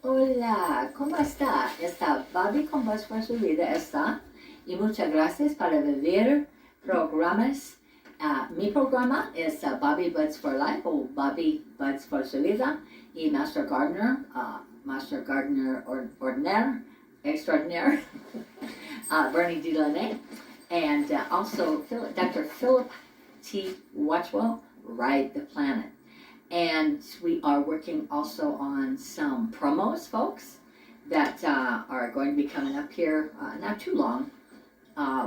Hola, ¿cómo está? Está Bobby con Voz por su vida está. Y muchas gracias para ver programas. Mi programa es Bobby Buds for Life o Bobby Buds for su vida y Master Gardener Ordinaire, Extraordinaire, Bernie Delaney, and also Dr. Philip T. Watchwell, Ride the Planet. And we are working also on some promos, folks, that are going to be coming up here not too long.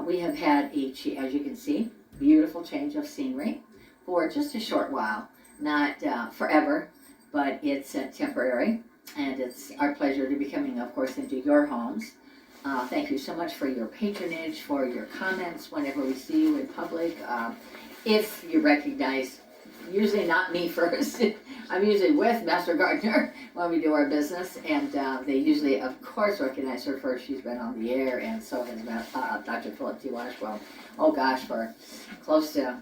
We have had as you can see, beautiful change of scenery for just a short while, not forever, but it's temporary, and it's our pleasure to be coming, of course, into your homes. Thank you so much for your patronage, for your comments whenever we see you in public. If you recognize, usually not me first, I'm usually with Master Gardener when we do our business, and they usually, of course, recognize her first. She's been on the air, and so has Dr. Philip T. Washwell. Oh gosh, for close to,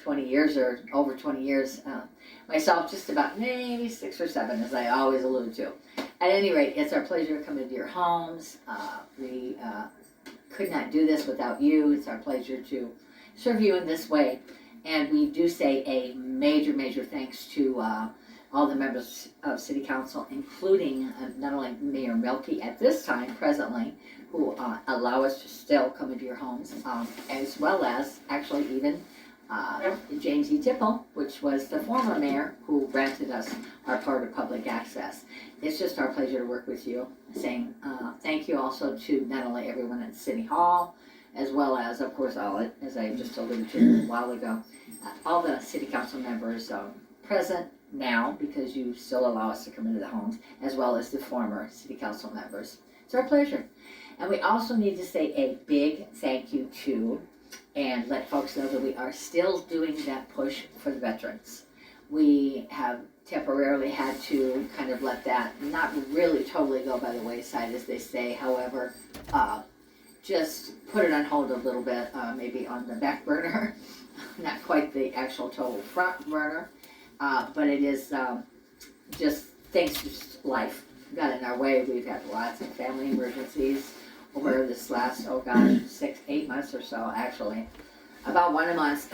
20 years or over 20 years. Myself, just about maybe 6 or 7, as I always allude to. At any rate, it's our pleasure to come into your homes. We could not do this without you. It's our pleasure to serve you in this way. And we do say a major, major thanks to all the members of City Council, including not only Mayor Mielke at this time, presently, who allow us to still come into your homes, as well as actually even James E. Tipple, which was the former mayor who granted us our part of public access. It's just our pleasure to work with you, saying thank you also to not only everyone at City Hall, as well as, of course, as I just alluded to a while ago, all the City Council members present now, because you still allow us to come into the homes, as well as the former City Council members. It's our pleasure. And we also need to say a big thank you to, and let folks know that we are still doing that push for the veterans. We have temporarily had to kind of let that not really totally go by the wayside, as they say. However, just put it on hold a little bit, maybe on the back burner, not quite the actual total front burner, but it is just thanks to life got in our way. We've had lots of family emergencies over this last, 6-8 months or so, actually, about 1 a month,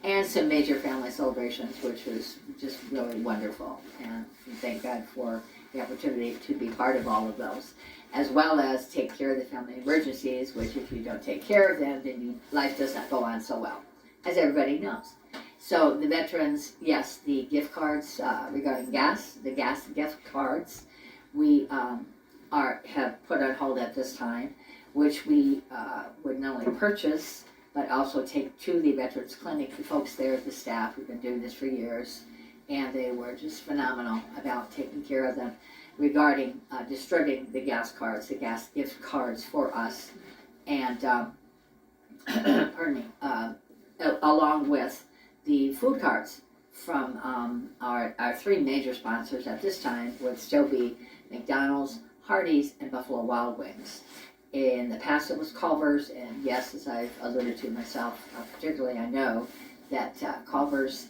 and some major family celebrations, which was just really wonderful, and thank God for the opportunity to be part of all of those, as well as take care of the family emergencies, which if you don't take care of them, then life does not go on so well, as everybody knows. So the veterans, yes, the gift cards regarding the gas gift cards, we have put on hold at this time, which we would not only purchase, but also take to the Veterans Clinic. The folks there, the staff, we've been doing this for years, and they were just phenomenal about taking care of them regarding distributing the gas gift cards for us, and pardon me, along with the food cards from our 3 major sponsors at this time would still be McDonald's, Hardee's, and Buffalo Wild Wings. In the past it was Culver's, and yes, as I've alluded to myself, particularly I know that Culver's,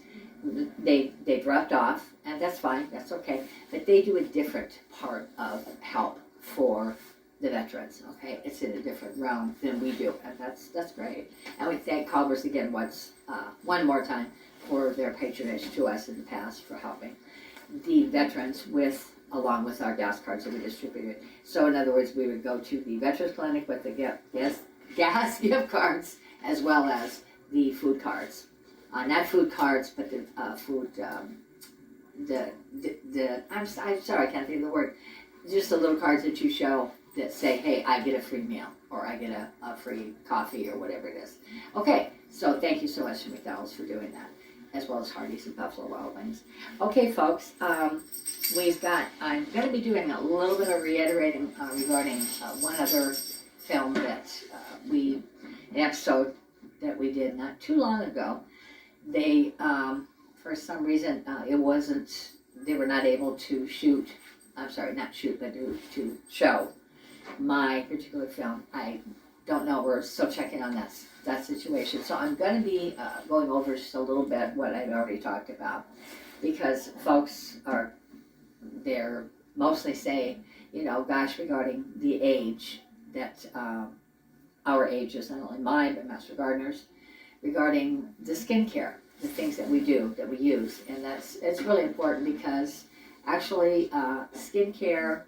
they dropped off, and that's fine, that's okay, but they do a different part of help for the veterans, okay? It's in a different realm than we do, and that's great. And we thank Culver's again one more time for their patronage to us in the past for helping the veterans along with our gas cards that we distributed. So in other words, we would go to the Veterans Clinic with the gas gift cards, as well as the food cards. Not food cards, but the food, I'm sorry, I can't think of the word. Just the little cards that you show that say, hey, I get a free meal, or I get a free coffee, or whatever it is. Okay, so thank you so much to McDonald's for doing that, as well as Hardee's and Buffalo Wild Wings. Okay, folks, I'm going to be doing a little bit of reiterating regarding one other film that an episode that we did not too long ago. They, for some reason, they were not able to show my particular film. I don't know, we're still checking on that situation. So I'm going to be going over just a little bit what I've already talked about, because folks they're mostly say, gosh, regarding the age that our age is, not only mine, but Master Gardener's, regarding the skincare, the things that we do, that we use. And it's really important because actually skincare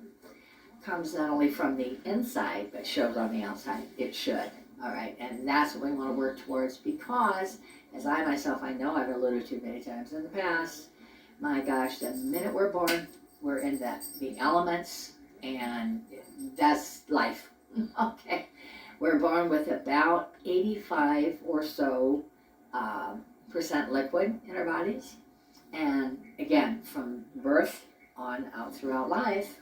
comes not only from the inside, but shows on the outside. It should. All right. And that's what we want to work towards because, as I myself, I know I've alluded to many times in the past, my gosh, the minute we're born, we're in the elements, and that's life. Okay. We're born with about 85 or so percent liquid in our bodies. And again, from birth on out throughout life,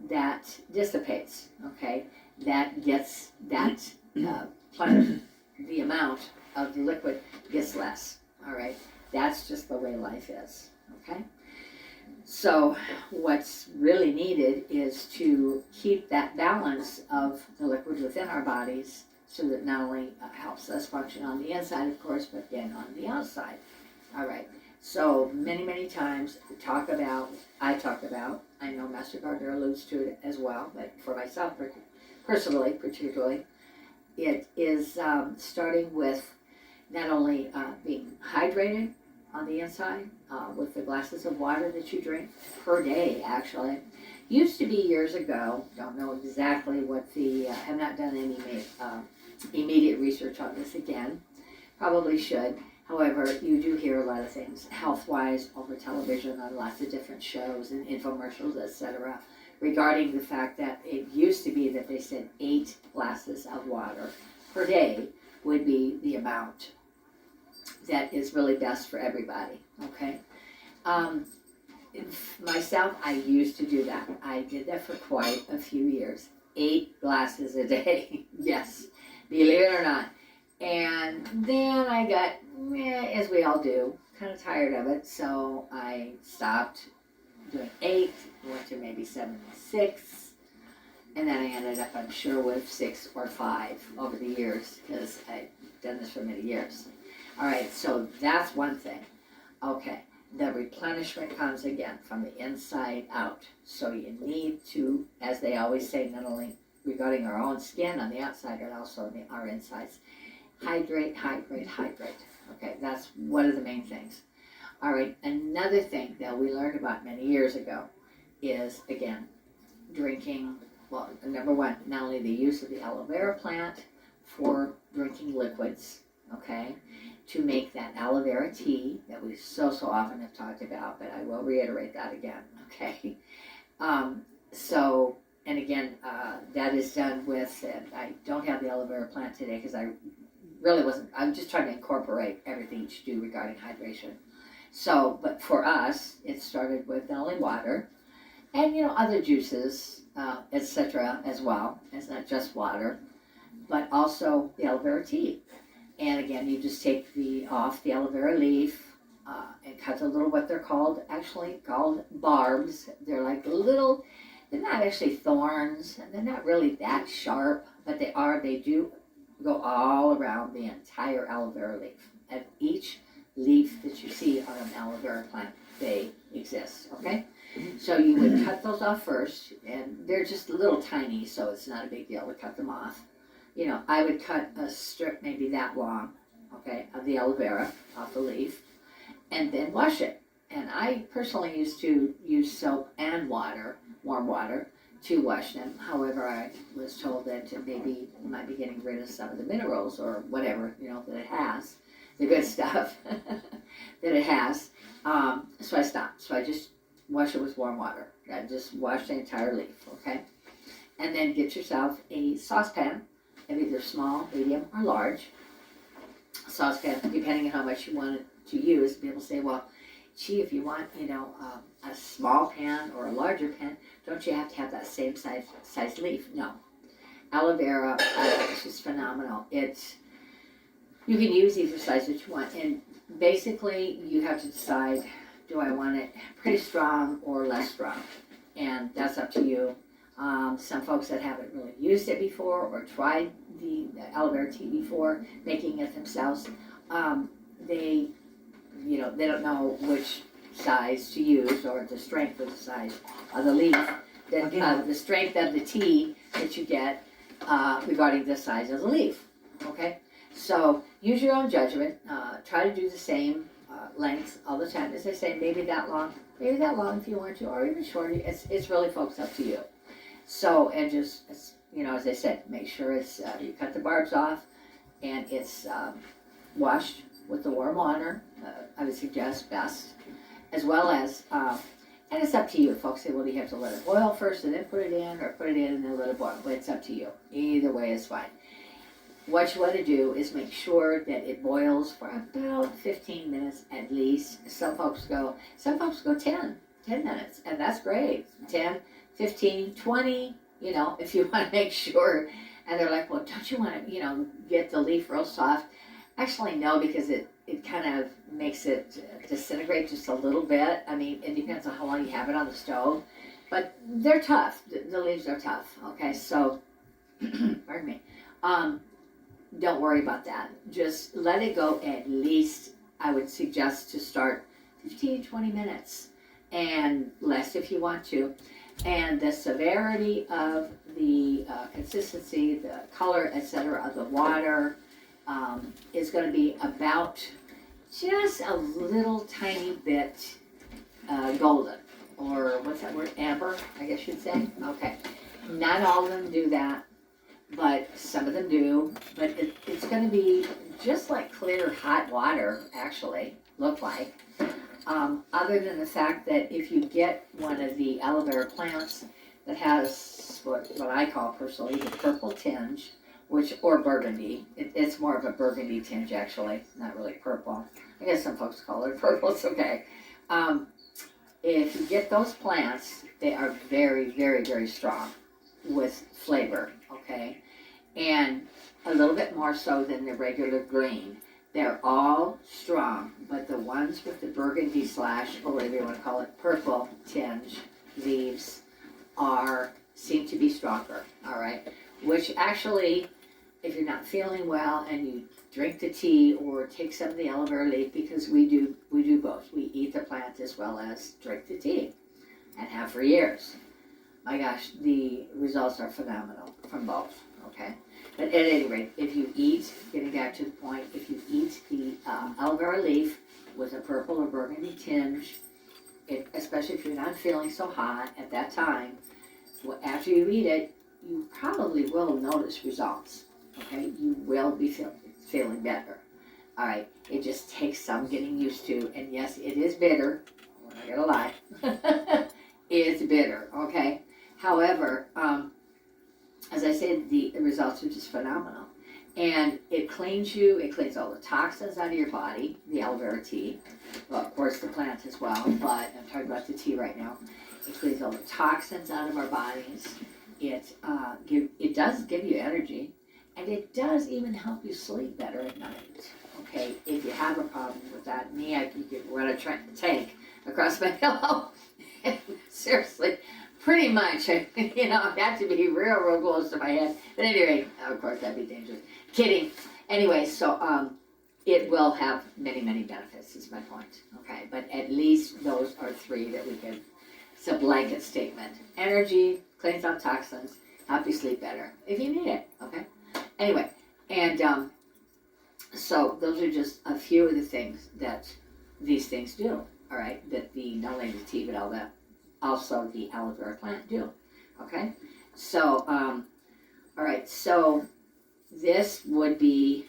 that dissipates, okay? That gets that the amount of the liquid gets less, all right? That's just the way life is, okay? So what's really needed is to keep that balance of the liquid within our bodies so that not only helps us function on the inside, of course, but again on the outside, all right? So many times I talk about, I know Master Gardener alludes to it as well, but for myself personally, particularly, it is starting with not only being hydrated on the inside with the glasses of water that you drink per day, actually. Used to be years ago, don't know exactly what have not done any immediate research on this again, probably should. However, you do hear a lot of things health-wise over television on lots of different shows and infomercials, etc., regarding the fact that it used to be that they said 8 glasses of water per day would be the amount that is really best for everybody, okay? Myself, I used to do that. I did that for quite a few years. 8 glasses a day, yes, believe it or not. And then I got, as we all do, kind of tired of it, so I stopped doing 8, went to maybe 7, 6, and then I ended up, I'm sure, with 6 or 5 over the years, because I've done this for many years. All right, so that's one thing. Okay, the replenishment comes again from the inside out. So you need to, as they always say, not only regarding our own skin on the outside, but also our insides, hydrate. Okay, that's one of the main things. All right, another thing that we learned about many years ago is, again, drinking, well, number one, not only the use of the aloe vera plant for drinking liquids, okay, to make that aloe vera tea that we so often have talked about, but I will reiterate that again, okay? And again, that is done with, I don't have the aloe vera plant today because I really wasn't, I'm just trying to incorporate everything you do regarding hydration. So, but for us, it started with not only water, and other juices, etc. as well. It's not just water, but also the aloe vera tea. And again, you just take off the aloe vera leaf and cut a little, what they're called barbs. They're like little, they're not actually thorns, and they're not really that sharp, but they do go all around the entire aloe vera leaf. And each leaf that you see on an aloe vera plant, they exist, okay? So you would cut those off first, and they're just a little tiny, so it's not a big deal to cut them off. I would cut a strip maybe that long, okay, of the aloe vera off the leaf, and then wash it. And I personally used to use soap and water, warm water, to wash them. However, I was told that maybe you might be getting rid of some of the minerals or whatever, that it has, the good stuff that it has. So I stopped. So I just wash it with warm water. I just wash the entire leaf, okay? And then get yourself a saucepan of either small, medium, or large saucepan, depending on how much you want it to use. People say, well, gee, if you want, a small pan or a larger pan, don't you have to have that same size leaf? No. Aloe vera is just phenomenal. You can use either size that you want, and basically you have to decide, do I want it pretty strong or less strong? And that's up to you. Some folks that haven't really used it before or tried the aloe vera tea before, making it themselves, they don't know which size to use, or the strength of the size of the leaf, that, the strength of the tea that you get, regarding the size of the leaf, okay? So, use your own judgment, try to do the same, length all the time, as I say, maybe that long if you want to, or even shorter, it's really, folks, up to you. So, and just, as I said, make sure it's, you cut the barbs off, and it's, washed with the warm water, I would suggest best, as well as, and it's up to you, folks say, well, do you have to let it boil first and then put it in, or put it in and then let it boil, but it's up to you, either way is fine. What you want to do is make sure that it boils for about 15 minutes at least. Some folks go 10 minutes, and that's great. 10, 15, 20, if you want to make sure. And they're like, well, don't you want to, get the leaf real soft? Actually, no, because it kind of makes it disintegrate just a little bit. I mean, it depends on how long you have it on the stove. But they're tough. The leaves are tough. Okay, so, pardon me. Don't worry about that. Just let it go at least, I would suggest to start 15, 20 minutes, and less if you want to. And the severity of the consistency, the color, etc. of the water is going to be about just a little tiny bit golden, or what's that word, amber, I guess you'd say. Okay, not all of them do that, but some of them do. But it's going to be just like clear hot water, actually, look like. Other than the fact that if you get one of the aloe vera plants that has what I call personally the purple tinge, or burgundy, it's more of a burgundy tinge actually, not really purple. I guess some folks call it purple, it's okay. If you get those plants, they are very, very, very strong with flavor, okay? And a little bit more so than the regular green. They're all strong, but the ones with the burgundy / or whatever you want to call it, purple tinge leaves seem to be stronger, all right? Which actually, if you're not feeling well and you drink the tea or take some of the aloe vera leaf, because we do both. We eat the plant as well as drink the tea, and have for years. My gosh, the results are phenomenal from both, okay? But at any rate, if you eat, getting back to the point, if you eat the aloe vera leaf with a purple or burgundy tinge, especially if you're not feeling so hot at that time, after you eat it, you probably will notice results, okay? You will be feeling better, all right? It just takes some getting used to, and yes, it is bitter, I'm not gonna lie. It's bitter, okay? However, as I said, the results are just phenomenal. And it cleans all the toxins out of your body, the aloe vera tea. Well, of course, the plant as well, but I'm talking about the tea right now. It cleans all the toxins out of our bodies. It does give you energy, and it does even help you sleep better at night. Okay, if you have a problem with that, I could run a tank across my pillow. Seriously. Pretty much, it had to be real close to my head. But anyway, of course, that'd be dangerous. Kidding. Anyway, so it will have many, many benefits, is my point. Okay, but at least those are 3 that we can, it's a blanket statement. Energy, cleans out toxins, help you sleep better, if you need it, okay? Anyway, and so those are just a few of the things that these things do, all right? That not only the tea, but also the aloe vera plant do, okay? So, all right, so this would be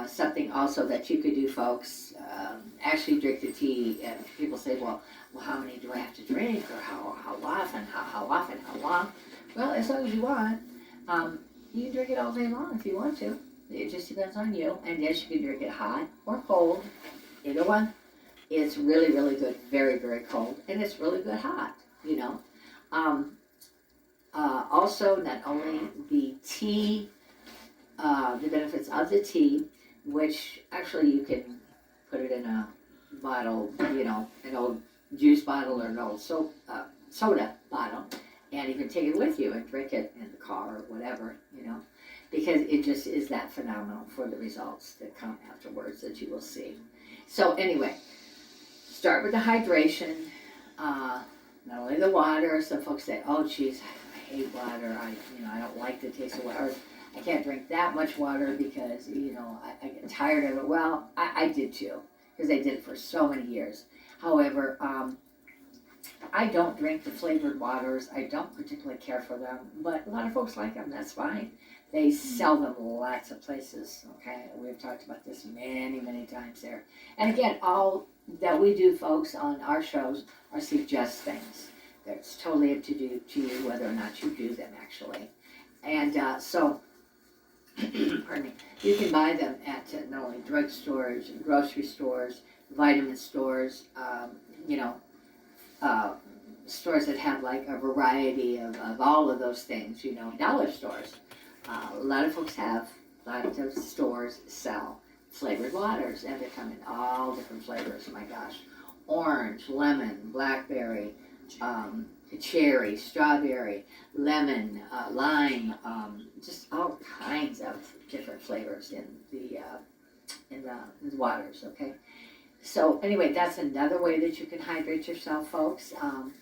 something also that you could do, folks. Actually drink the tea, and people say, well, how many do I have to drink, or how often, how long? Well, as long as you want. You can drink it all day long if you want to. It just depends on you. And yes, you can drink it hot or cold, either one. It's really, really good, very, very cold, and it's really good hot. Also, not only the tea, the benefits of the tea, which actually you can put it in a bottle, an old juice bottle or an old soda bottle, and you can take it with you and drink it in the car or whatever, because it just is that phenomenal for the results that come afterwards that you will see. So anyway, start with the hydration. Not only the water. Some folks say, "Oh, geez, I hate water. I don't like the taste of water. I can't drink that much water because I get tired of it." Well, I did too, because I did it for so many years. However, I don't drink the flavored waters. I don't particularly care for them, but a lot of folks like them. That's fine. They sell them lots of places. Okay, we've talked about this many, many times there. And again, all that we do, folks, on our shows are suggest things. It's totally up to you whether or not you do them actually. And so, pardon me, you can buy them at not only drugstores, grocery stores, vitamin stores, stores that have like a variety of all of those things, dollar stores. A lot of folks have, a lot of stores sell flavored waters, and they come in all different flavors. My gosh, orange, lemon, blackberry, cherry, strawberry, lemon, lime, just all kinds of different flavors in the waters. Okay, so anyway, that's another way that you can hydrate yourself, folks. And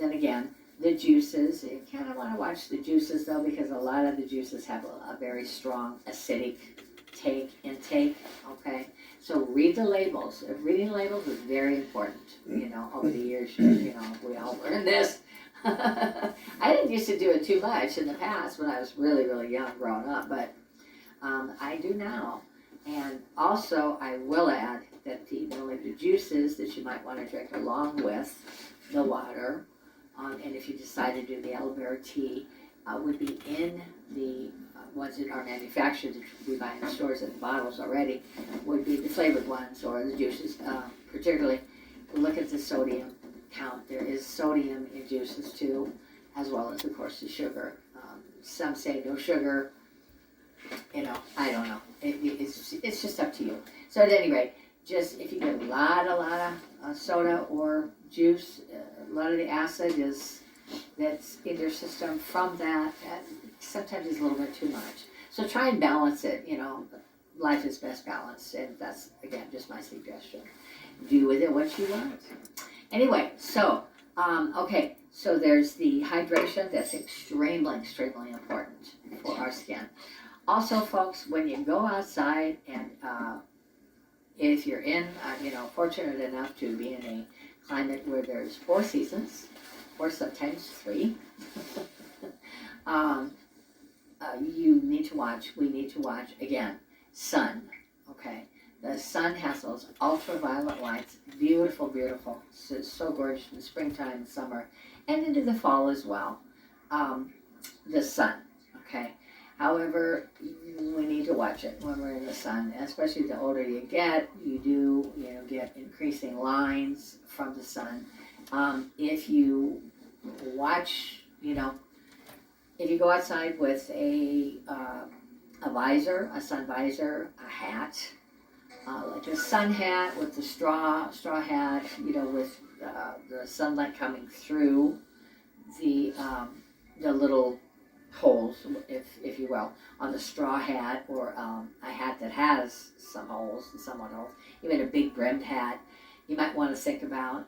then again, the juices. You kind of want to watch the juices though, because a lot of the juices have a very strong acidic intake. Okay, so read the labels. Reading labels is very important. Over the years, we all learned this. I didn't used to do it too much in the past when I was really, really young growing up, but I do now. And also, I will add that not only the juices that you might want to drink along with the water, and if you decide to do the aloe vera tea, would be in the ones that are manufactured that we buy in the stores in the bottles already, would be the flavored ones or the juices. Particularly, look at the sodium count. There is sodium in juices too, as well as of course the sugar. Some say no sugar. I don't know. It's just up to you. So at any rate, just if you get a lot of soda or juice, a lot of the acid that's in your system from that sometimes is a little bit too much. So try and balance it. Life is best balanced, and that's again just my suggestion. Do with it what you want. Anyway, so okay, so there's the hydration. That's extremely, extremely important for our skin. Also, folks, when you go outside and if you're fortunate enough to be in a climate where there's 4 seasons, or sometimes 3, we need to watch, again, sun, okay? The sun has those ultraviolet lights, beautiful, beautiful. It's so gorgeous in the springtime and summer, and into the fall as well. The sun, okay? However, we need to watch it when we're in the sun, especially the older you get, you do, get increasing lines from the sun. If you watch, if you go outside with a visor, a sun visor, a hat, like a sun hat with the straw hat, with the sunlight coming through the little holes, if you will, on the straw hat, or a hat that has some holes, even a big brimmed hat, you might want to think about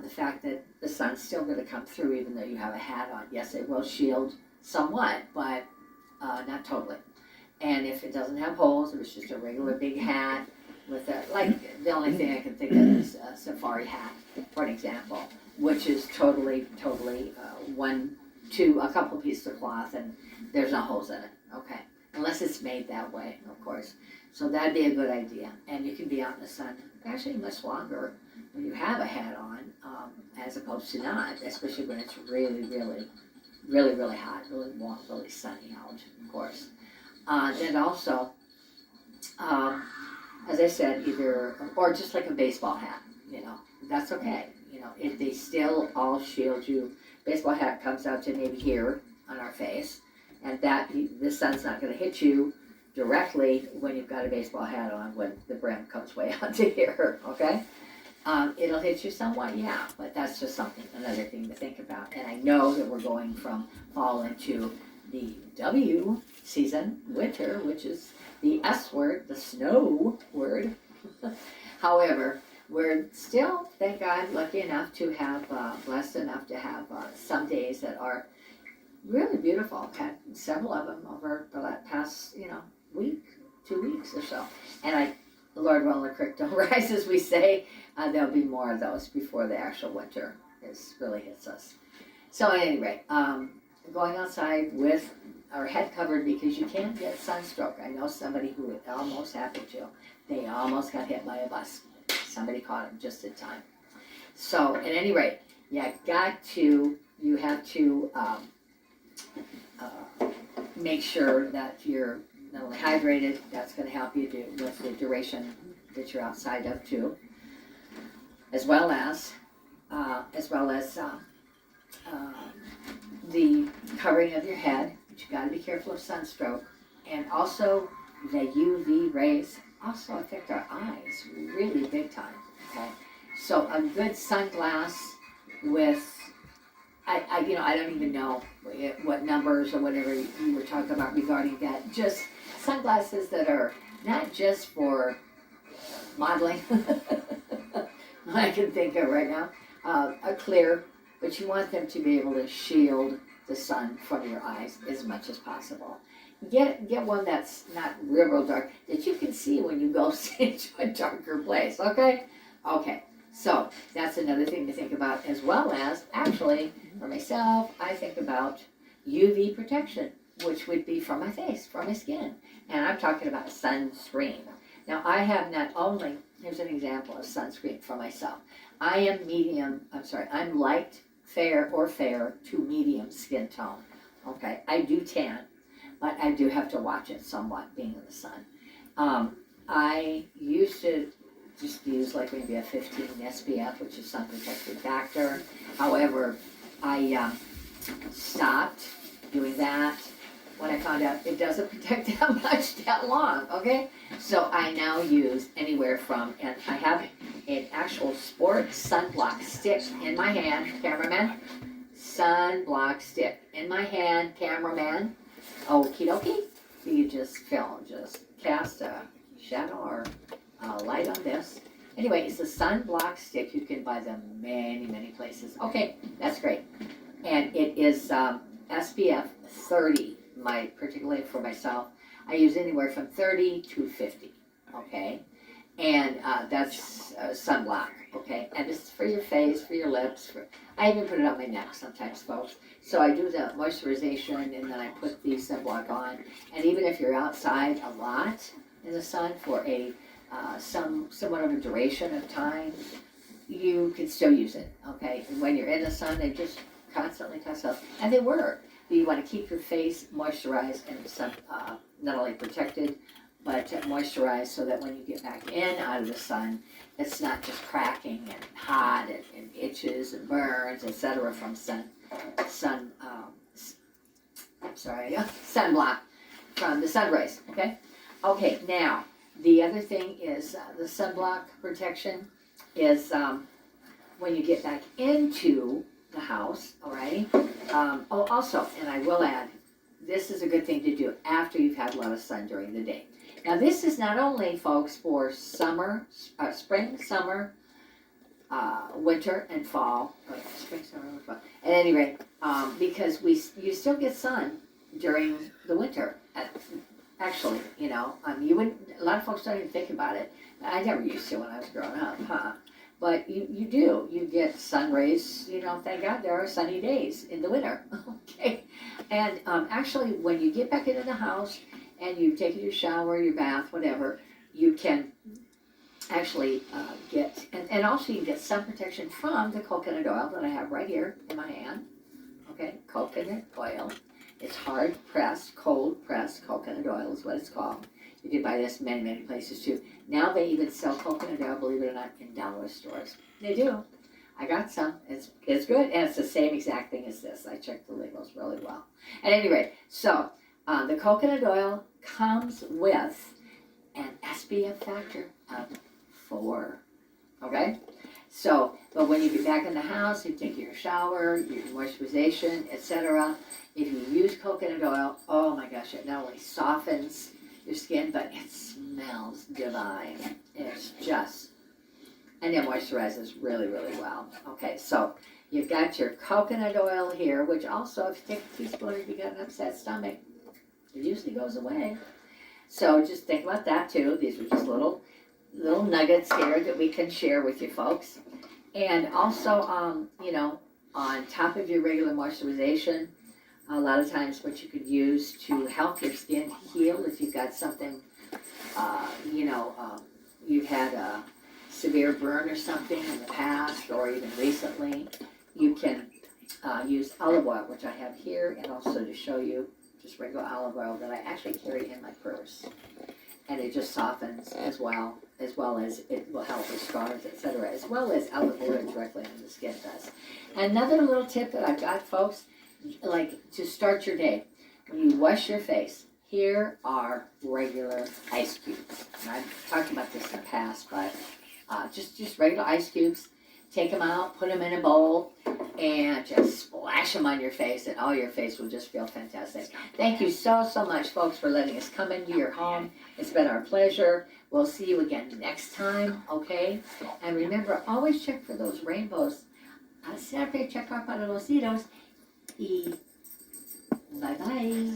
the fact that the sun's still going to come through even though you have a hat on. Yes, it will shield somewhat, but not totally. And if it doesn't have holes, if it's just a regular big hat with the only thing I can think of is a safari hat, for an example, which is totally a couple pieces of cloth and there's no holes in it, okay? Unless it's made that way, of course. So that'd be a good idea. And you can be out in the sun actually much longer when you have a hat on, as opposed to not, especially when it's really, really, really, really hot, really warm, really sunny out, of course. Then also, as I said, or just like a baseball hat, that's okay. They still all shield you. Baseball hat comes out to maybe here on our face, and the sun's not going to hit you directly when you've got a baseball hat on when the brim comes way out to here, okay? It'll hit you somewhat, yeah, but that's just another thing to think about. And I know that we're going from fall into the W season, winter, which is the S word, the snow word. However, we're still, thank God, lucky enough to have, blessed enough to have some days that are really beautiful. I've had several of them over the past, week, 2 weeks or so. And Lord willing, the creek don't rise, as we say. There'll be more of those before the actual winter really hits us. So at any rate, going outside with our head covered because you can get sunstroke. I know somebody who it almost happened to. They almost got hit by a bus. Somebody caught them just in time. So at any rate, you have to make sure that you're not only hydrated, that's going to help you with the duration that you're outside of too, as well as the covering of your head. But you got to be careful of sunstroke, and also the UV rays also affect our eyes really big time. Okay, so a good sunglass with I don't even know what numbers or whatever you were talking about regarding that. Just sunglasses that are not just for modeling, I can think of right now, are clear, but you want them to be able to shield the sun from your eyes as much as possible. Get one that's not real dark, that you can see when you go into a darker place, okay? Okay, so that's another thing to think about, as well as, actually, for myself, I think about UV protection, which would be from my face, from my skin. And I'm talking about sunscreen. Now, I have not only, here's an example of sunscreen for myself. I'm light, fair to medium skin tone. Okay, I do tan, but I do have to watch it somewhat being in the sun. I used to just use like maybe a 15 SPF, which is sun protective factor. However, I stopped doing that when I found out it doesn't protect that much that long, okay? So I now use anywhere from, and I have an actual sport sunblock stick in my hand, cameraman. Sunblock stick in my hand, cameraman. Okie dokie. You just cast a shadow or a light on this. Anyway, it's a sunblock stick. You can buy them many places. Okay, that's great. And it is SPF 30. Particularly for myself, I use anywhere from 30 to 50. Okay, and that's sunblock. Okay, and this is for your face, for your lips. I even put it on my neck sometimes, folks. So I do the moisturization, and then I put the sunblock on. And even if you're outside a lot in the sun for a somewhat of a duration of time, you can still use it. Okay, and when you're in the sun, they just constantly cuss up, and they work. You want to keep your face moisturized and not only protected, but moisturized so that when you get back in out of the sun, it's not just cracking and hot and itches and burns, etc. from sunblock from the sun rays. Okay. Okay. Now the other thing is the sunblock protection is when you get back into the house. Alrighty. Also, and I will add, this is a good thing to do after you've had a lot of sun during the day. Now, this is not only, folks, for spring, summer, winter, and fall. Spring, summer, and fall. At any rate, because you still get sun during the winter. Actually, you wouldn't. A lot of folks don't even think about it. I never used to when I was growing up, huh? But you do. You get sun rays, thank God there are sunny days in the winter, okay? And actually, when you get back into the house and you've taken your shower, your bath, whatever, you can actually get, and also you get sun protection from the coconut oil that I have right here in my hand, okay? Coconut oil. It's hard pressed, cold pressed coconut oil is what it's called. You can buy this many places too. Now they even sell coconut oil, believe it or not, in dollar stores. They do. I got some. It's good, and it's the same exact thing as this. I checked the labels really well. At any rate, so the coconut oil comes with an SPF factor of 4. Okay? So, but when you get back in the house, you take your shower, your moisturization, etc. If you use coconut oil, oh my gosh, it not only softens your skin, but it smells divine. It's just and it moisturizes really, really well. Okay, so you've got your coconut oil here, which also, if you take a teaspoon, if you got an upset stomach, it usually goes away. So just think about that too. These are just little nuggets here that we can share with you folks. And also, you know, on top of your regular moisturization, a lot of times what you could use to help your skin heal if you've got something, you know, you've had a severe burn or something in the past or even recently, you can use olive oil, which I have here, and also to show you just regular olive oil that I actually carry in my purse. And it just softens as well as it will help with scars, etc., as well as aloe vera directly on the skin does. Another little tip that I've got, folks, like to start your day, when you wash your face, here are regular ice cubes. And I've talked about this in the past, but just regular ice cubes. Take them out, put them in a bowl, and just splash them on your face, and all your face will just feel fantastic. Thank you so much, folks, for letting us come into your home. It's been our pleasure. We'll see you again next time, okay? And remember, always check for those rainbows. Siempre checar para los hilos. Y bye-bye.